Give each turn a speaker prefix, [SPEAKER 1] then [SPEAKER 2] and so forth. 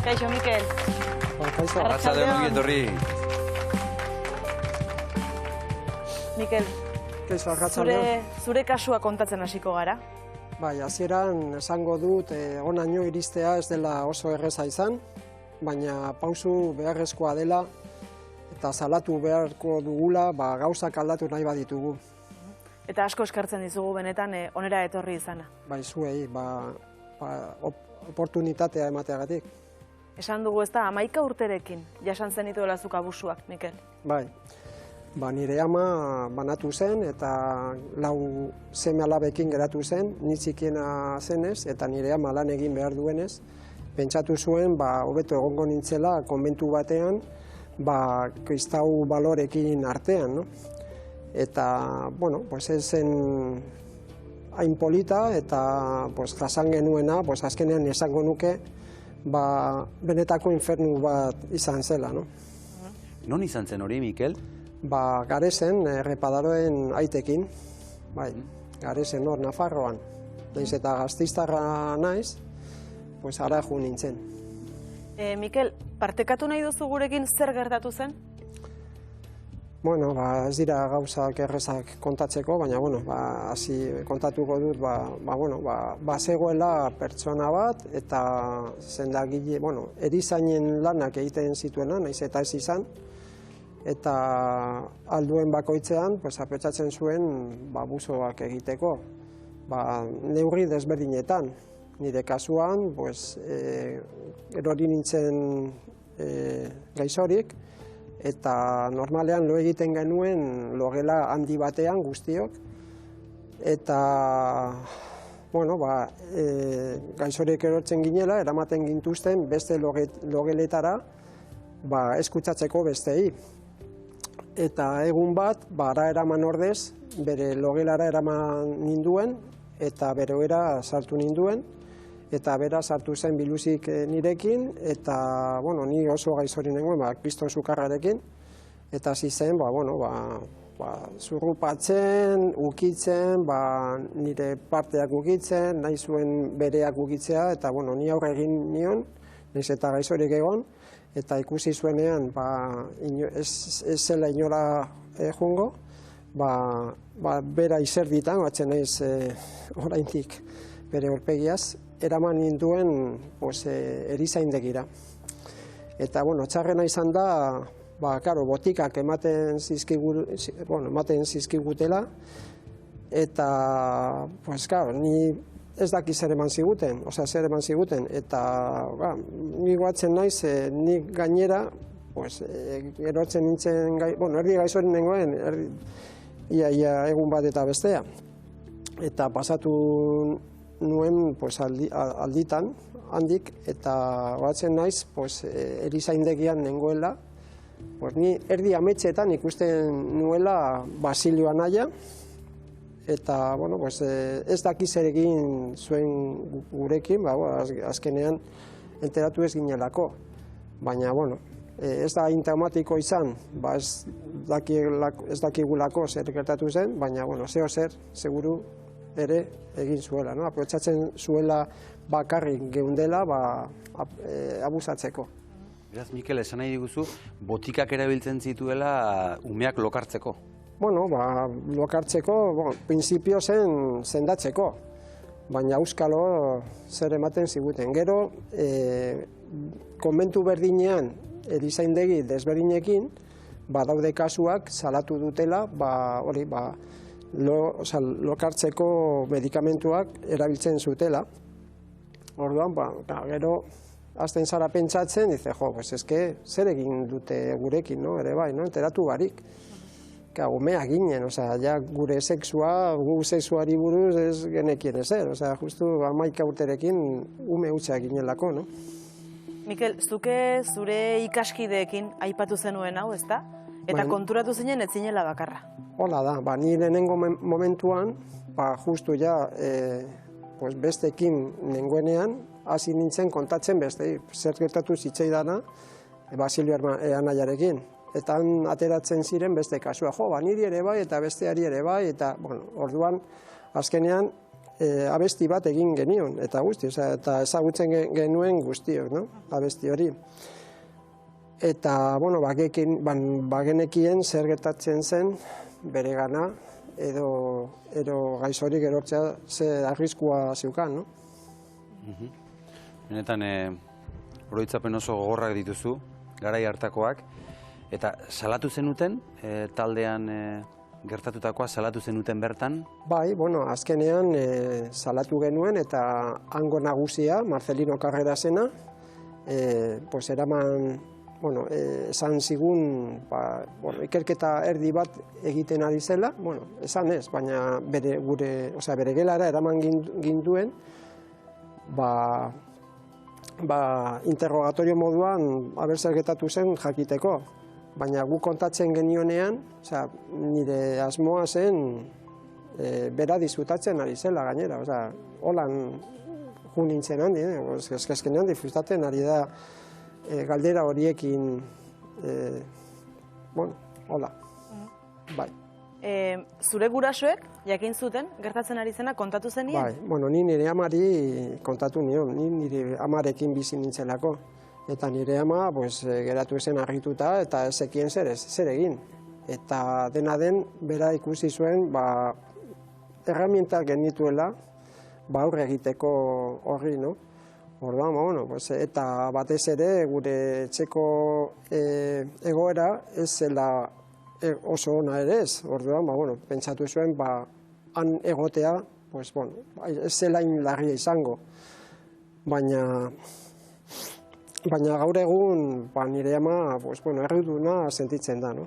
[SPEAKER 1] Kaixo, Mikel.
[SPEAKER 2] Kaixo.
[SPEAKER 3] Arratsaldeon ongi etorri.
[SPEAKER 1] Mikel,
[SPEAKER 2] Kaixo, arratsaldeon.
[SPEAKER 1] zure kasua kontatzen hasiko gara.
[SPEAKER 2] Bai, hasieran esango dut honaino iristea ez dela oso erreza izan, baina pausu beharrezkoa dela eta salatu beharko dugula gauzak aldatu nahi baditugu.
[SPEAKER 1] Eta asko eskertzen dizugu benetan onera etorri izana.
[SPEAKER 2] Bai, zuei, oportunitatea emateagatik.
[SPEAKER 1] Esan dugu ez da, 11 urterekin jasan zenituela zuk abusuak, Mikel.
[SPEAKER 2] Bai, nire ama banatu zen eta 4 seme-alabekin geratu zen, ni txikiena zenez eta nire ama lan egin behar duenez, pentsatu zuen hobeto egongo nintzela konbentu batean, kristau balorekin artean, no? Eta, bueno, ez zen hain polita eta jasan genuena, azkenean esango nuke, benetako infernu bat izan zela, no?
[SPEAKER 3] Non izan zen hori, Mikel?
[SPEAKER 2] Garezen, Repadaroen aitekin, bai, Garezen hor, Nafarroan. Naiz eta Gasteiztarra naiz, ara jo nintzen.
[SPEAKER 1] Mikel, partekatu nahi duzu gurekin zer gertatu zen?
[SPEAKER 2] Bueno, ez dira gauzak errezak kontatzeko, baina, hasi kontatuko dut, zegoela pertsona bat, eta zendagile, erizainen lanak egiten zituena, naiz eta ez izan, eta alduen bakoitzean, apetxatzen zuen, buzoak egiteko, neurri desberdinetan. Nire kasuan, erori nintzen gaixorik, eta normalean lo egiten genuen logela handi batean guztiok, eta gaixorik erortzen ginela, eramaten gintuzten beste logeletara eskutsatzeko bestei. Eta egun bat, ara eraman ordez, bere logelara eraman ninduen, eta beroera sartu ninduen, eta bera sartu zen biluzik nirekin, eta ni oso gaixori nengoen, kriston sukarrarekin, eta hasi zen, zurrupatzen, ukitzen, nire parteak ukitzen, nahi zuen bereak ukitzea, eta ni aurre egin nion, nahiz eta gaixorik egon, eta ikusi zuenean ez zela inora joango, bera izerditan, batzen naiz oraindik bere aurpegiaz, eraman ninduen erizaindegira. Eta, txarrena izan da, botikak ematen zizkigutela, eta, ni ez daki zer eman ziguten, eta ni goatzen naiz, ni gainera, erotzen nintzen, erdi gaixoren nengoen, ia egun bat eta bestea. Eta pasatu nuen alditan, handik, eta batzen naiz, erizaindegian nengoela, ni erdi ametxetan ikusten nuela Basilio anaia, eta, ez dakiz ere egin zuen gurekin, azkenean enteratu ez ginelako. Baina, ez da traumatiko izan, ez dakigulako zer gertatu zen, baina, zer, seguru, ere egin zuela, aprotsatzen zuela bakarrik geundela abusatzeko.
[SPEAKER 3] Beraz, Mikel, esan nahi diguzu, botikak erabiltzen zituela umeak lokartzeko?
[SPEAKER 2] Lokartzeko, printzipio zen sendatzeko, baina auskalo zer ematen ziguten. Gero, konbentu berdinean, erizaindegi desberdinekin, badaude kasuak salatu dutela, lokartzeko medikamentuak erabiltzen zutela. Orduan, gero, hasten zara pentsatzen, zer egin dute gurekin, ere bai, enteratu barik. Umeak ginen, gure sexua, gu sexuari buruz ez genekien ezer, justu 11 urterekin ume hutsa ginelako, no?
[SPEAKER 1] Mikel, zuke zure ikaskideekin aipatu zenuen hau, ezta? Eta konturatu zinen ez zinela bakarra.
[SPEAKER 2] Hola da, ni lehenengo momentuan, justu ja bestekin nengoenean, hasi nintzen kontatzen beste, zer gertatu zitzaidana Basilio anaiarekin. Eta han ateratzen ziren beste kasua, niri ere bai eta besteari ere bai, eta orduan azkenean abesti bat egin genion, eta guzti, eta ezagutzen genuen guztiok, no? Abesti hori. Eta, bueno, bagenekien zer gertatzen zen bere gana, edo gaixorik erortzea ze arriskua zeukan, no?
[SPEAKER 3] Benetan, oroitzapen oso gogorrak dituzu, garai hartakoak, eta salatu zenuten, taldean gertatutakoa salatu zenuten bertan?
[SPEAKER 2] Bai, bueno, azkenean salatu genuen eta hango nagusia, Marcelino Carrerasena, pues eraman, bueno, esan zigun, ikerketa erdi bat egiten ari zela, bueno, esan ez, baina bere gelara eraman ginduen, interrogatorio moduan aber zer gertatu zen jakiteko. Baina gu kontatzen genionean, nire asmoa zen bera disfrutatzen ari zela gainera. Holan ju nintzen handi, eskezkenean disfrutatzen ari da galdera horiekin, bueno, hola, bai.
[SPEAKER 1] Zure gurasoek, jakin zuten, gertatzen ari zena, kontatu zenien?
[SPEAKER 2] Bai, bueno, ni nire amari kontatu nion, ni nire amarekin bizi nintzelako. Eta nire ama geratu zen argituta eta ezekien zer egin. Eta dena den, bera ikusi zuen, erramientak genituela, aurre egiteko horri, no? Orduan, bueno, eta batez ere gure etxeko egoera ez zela oso ona ere ez. Orduan, bueno, pentsatu zuen, han egotea, ez zela larria izango. Baina gaur egun nire ama erruduna sentitzen da, no?